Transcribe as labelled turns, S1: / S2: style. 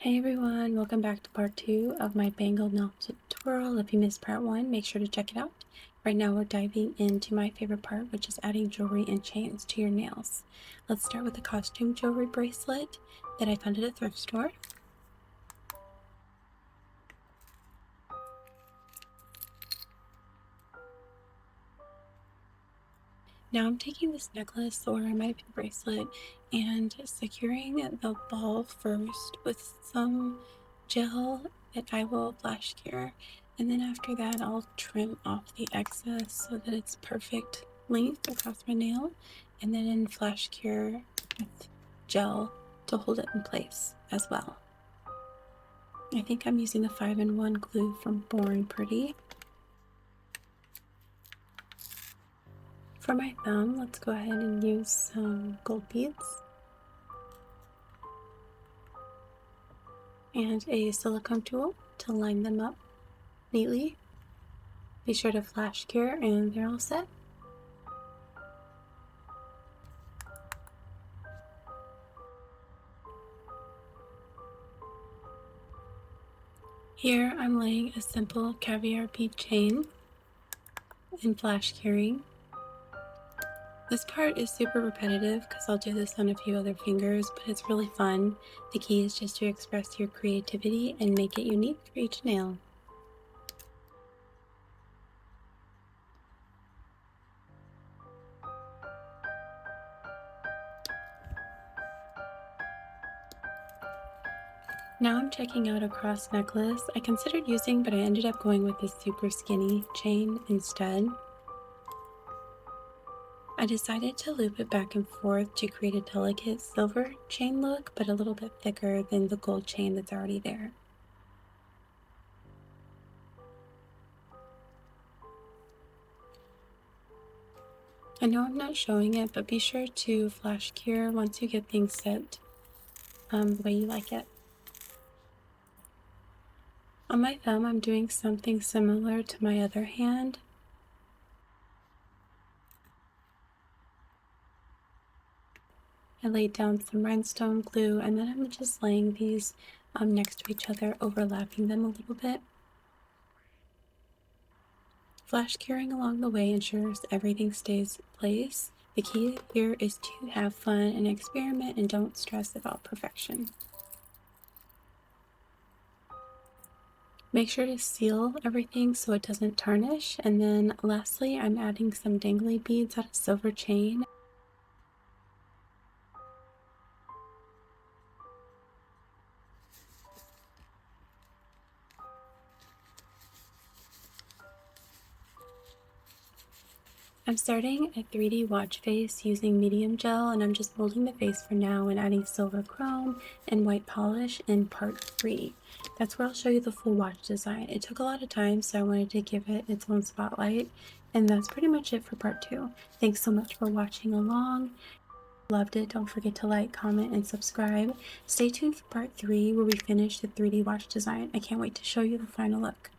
S1: Hey everyone, welcome back to part 2 of my bangle nail tutorial. If you missed part 1, make sure to check it out. Right now we're diving into my favorite part, which is adding jewelry and chains to your nails. Let's start with a costume jewelry bracelet that I found at a thrift store. Now I'm taking this necklace, or it might be a bracelet, and securing the ball first with some gel that I will flash cure, and then after that I'll trim off the excess so that it's perfect length across my nail, and then flash cure with gel to hold it in place as well. I think I'm using the 5-in-1 glue from Born Pretty. For my thumb, let's go ahead and use some gold beads and a silicone tool to line them up neatly. Be sure to flash cure and they're all set. Here I'm laying a simple caviar bead chain and flash curing. This part is super repetitive because I'll do this on a few other fingers, but it's really fun. The key is just to express your creativity and make it unique for each nail. Now I'm checking out a cross necklace I considered using, but I ended up going with this super skinny chain instead. I decided to loop it back and forth to create a delicate silver chain look, but a little bit thicker than the gold chain that's already there. I know I'm not showing it, but be sure to flash cure once you get things set the way you like it. On my thumb, I'm doing something similar to my other hand. I laid down some rhinestone glue, and then I'm just laying these next to each other, overlapping them a little bit. Flash curing along the way ensures everything stays in place. The key here is to have fun and experiment and don't stress about perfection. Make sure to seal everything so it doesn't tarnish. And then lastly, I'm adding some dangly beads out of silver chain. I'm starting a 3D watch face using medium gel, and I'm just molding the face for now and adding silver chrome and white polish in part 3. That's where I'll show you the full watch design. It took a lot of time, so I wanted to give it its own spotlight, and that's pretty much it for part 2. Thanks so much for watching along. Loved it. Don't forget to like, comment, and subscribe. Stay tuned for part 3 where we finish the 3D watch design. I can't wait to show you the final look.